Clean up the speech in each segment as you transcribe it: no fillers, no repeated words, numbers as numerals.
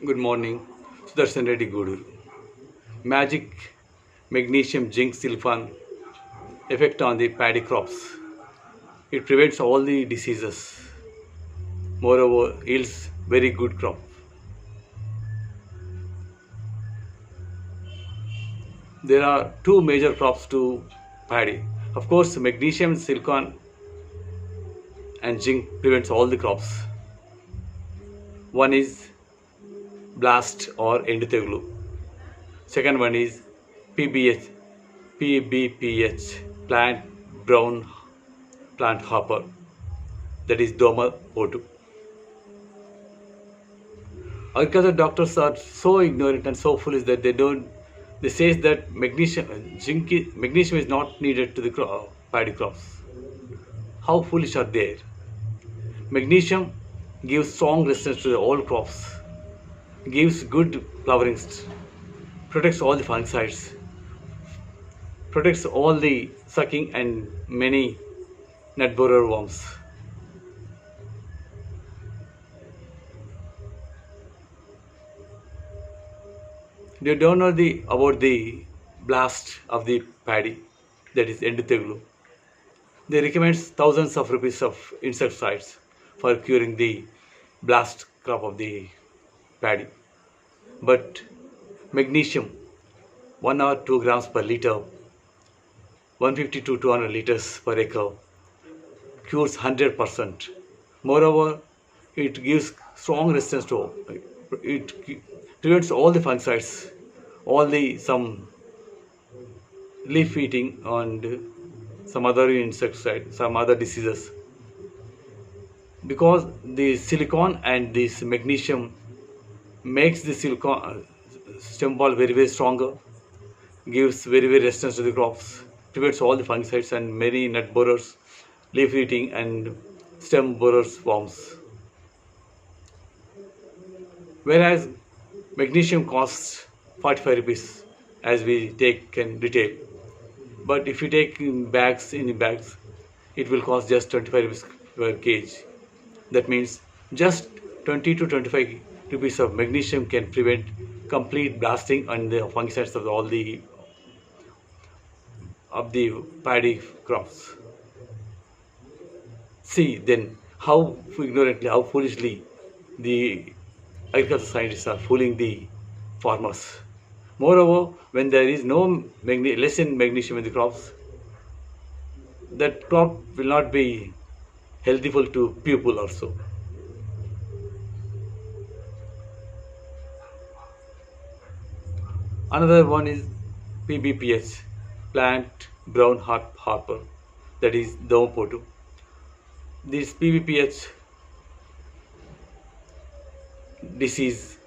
Good morning. Sudarshan Reddy Guduru. Magic magnesium zinc sulfan effect on the paddy crops. It prevents all the diseases. Moreover, yields very good crop. There are two major crops to paddy. Of course, magnesium, silicon, and zinc prevents all the crops. One is blast or endothelin. Second one is PBH, PBPH, plant brown plant hopper. That is Doma O2. Agriculture doctors are so ignorant and so foolish that they say that magnesium is not needed to the paddy crops. How foolish are they? Magnesium gives strong resistance to all crops, gives good flowerings, protects all the fungicides, protects all the sucking and many nut borer worms. They don't know about the blast of the paddy, that is endothelin. They recommend thousands of rupees of insecticides for curing the blast crop of the paddy. But magnesium, 1 or 2 grams per liter, 150 to 200 liters per acre, cures 100%. Moreover, it gives strong resistance to it prevents all the fungicides, all the some leaf eating and some other insecticide, some other diseases. Because the silicon and this magnesium makes the silicon stem ball very stronger, gives very resistance to the crops, prevents all the fungicides and many nut borers, leaf eating and stem borers worms. Whereas magnesium costs 45 rupees as we take in retail. But if you take in bags, it will cost just 25 rupees per kg. That means just 20 to 25 rupees of magnesium can prevent complete blasting and the fungicides of all the paddy crops. See then how ignorantly, how foolishly the agriculture scientists are fooling the farmers. Moreover, when there is no less in magnesium in the crops, that crop will not be healthful to people also. Another one is PBPH, plant brown heart harper, that is Domopoto. This PBPH disease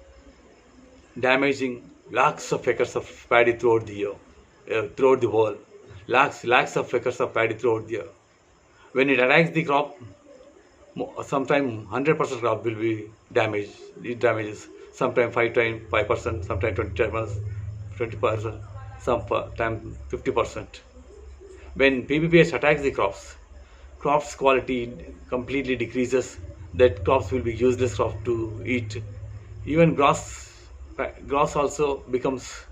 damaging lakhs of acres of paddy throughout the year, throughout the world. Lakhs of acres of paddy throughout the year. When it attacks the crop, sometimes 100% crop will be damaged. It damages. Sometimes 5%, sometimes 20%, sometimes 50%. When PBPH attacks the crops quality completely decreases. That crops will be useless crop to eat. Even grass also becomes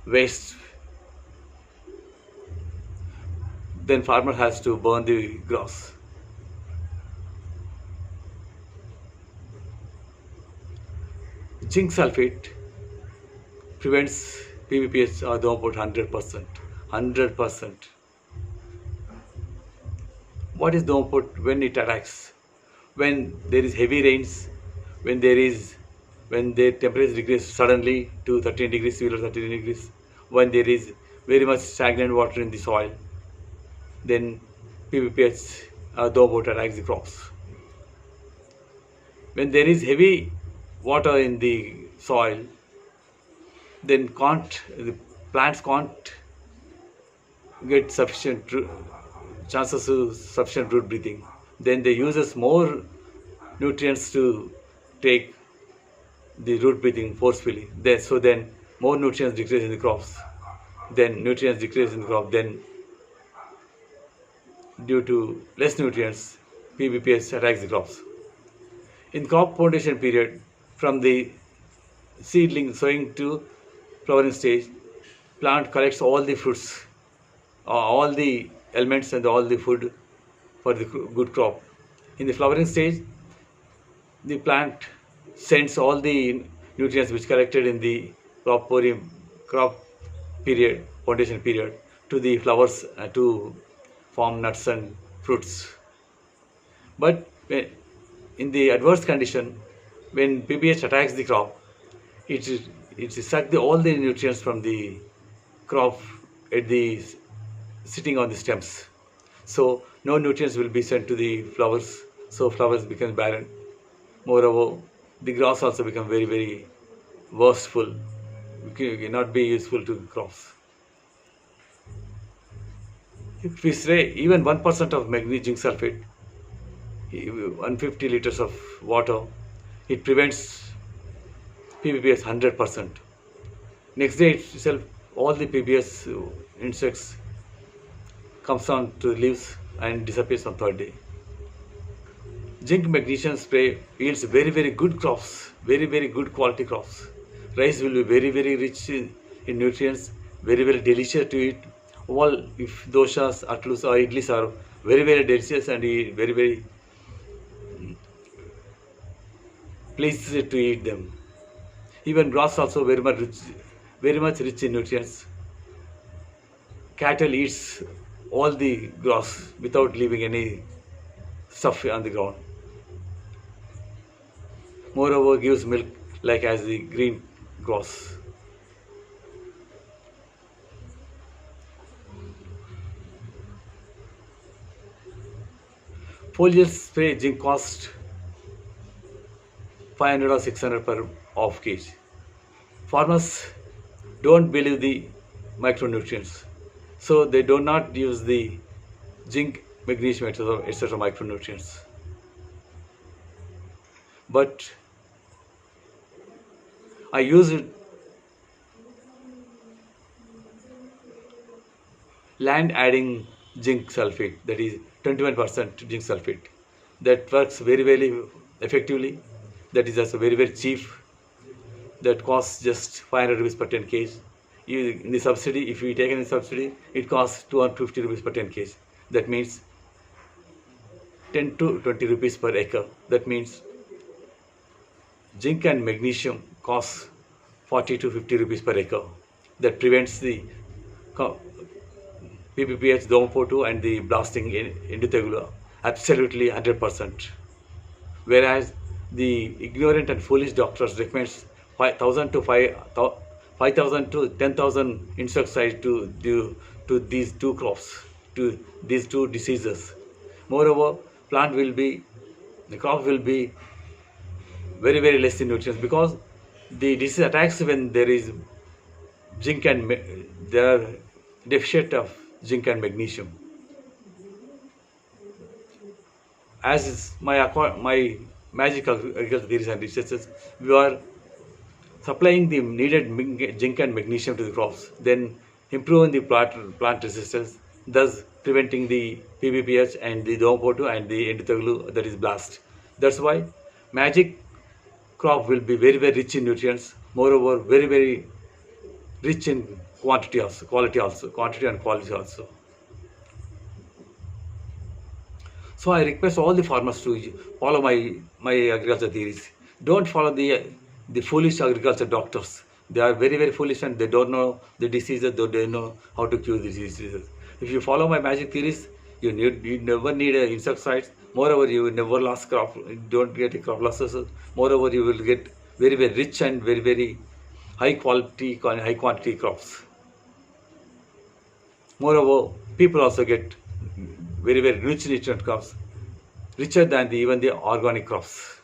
waste. Then farmer has to burn the grass. Zinc sulfate prevents PBPH or about 100%. 100%. What is Domopot when it attacks? When there is heavy rains, when the temperature decreases suddenly to 13 degrees below 13 degrees, when there is very much stagnant water in the soil, then PBPH Domopot attacks the crops. When there is heavy water in the soil, then the plants can't get sufficient chances of sufficient root breathing. Then they uses more nutrients to take the root breathing forcefully. Then more nutrients decrease in the crops. Then nutrients decrease in the crop. Then due to less nutrients, PBPH attacks the crops. In crop foundation period, from the seedling sowing to flowering stage, plant collects all the fruits, all the elements and all the food for the good crop. In the flowering stage, the plant sends all the nutrients which collected in the crop period, foundation period, to the flowers to form nuts and fruits. But in the adverse condition, when PPH attacks the crop, it it sucks all the nutrients from the crop at the sitting on the stems. So no nutrients will be sent to the flowers. So flowers become barren. Moreover, the grass also become very very wasteful. It cannot be useful to crops. If we say even 1% of magnesium sulfate, 150 liters of water, it prevents PBPS 100%. Next day itself, all the PBS insects comes on to the leaves and disappears on third day. Zinc magnesium spray yields very very good crops, very very good quality crops. Rice will be very very rich in nutrients, very very delicious to eat. All if doshas, atlus or idlis are very very delicious and very very pleased to eat them. Even grass also very much rich in nutrients. Cattle eats all the grass without leaving any stuff on the ground. Moreover, gives milk like as the green grass. Foliar spray zinc cost 500 or 600 per off kg. Farmers don't believe the micronutrients, so they do not use the zinc, magnesium, etc. micronutrients. But I use land adding zinc sulfate, that is 21% zinc sulfate. That works very very effectively. That is also very very cheap. That costs just 500 rupees per 10 kg. In the subsidy, if you take any subsidy, it costs 250 rupees per 10 kg. That means 10 to 20 rupees per acre. That means zinc and magnesium costs 40 to 50 rupees per acre. That prevents the PPPH, Domo and the blasting into Tegula absolutely 100%. Whereas the ignorant and foolish doctors recommends 5,000 to 5,000 to 10,000 insecticides to these two crops, to these two diseases. Moreover, the crop will be very very less in nutrients, because the disease attacks when there is zinc and there are deficit of zinc and magnesium. As is my magic agriculture theories and researches, we are supplying the needed zinc and magnesium to the crops, then improving the plant resistance, thus preventing the PBPH and the Domo and the Endotaglu, that is blast. That's why magic crop will be very very rich in nutrients. Moreover, very very rich in quantity and quality also. So I request all the farmers to follow my agriculture theories. Don't follow the foolish agriculture doctors. They are very very foolish and they don't know the diseases. They don't know how to cure the diseases. If you follow my magic theories, you never need insecticides. Moreover, you will never lose crop. Don't get crop losses. Moreover, you will get very very rich and very very high quantity crops. Moreover, people also get very very rich nutrient crops, richer than even the organic crops.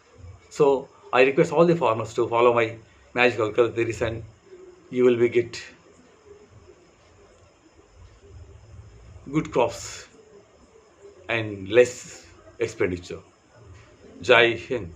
So I request all the farmers to follow my magic agriculture theories, and you will be get good crops and less expenditure. Jai Hind.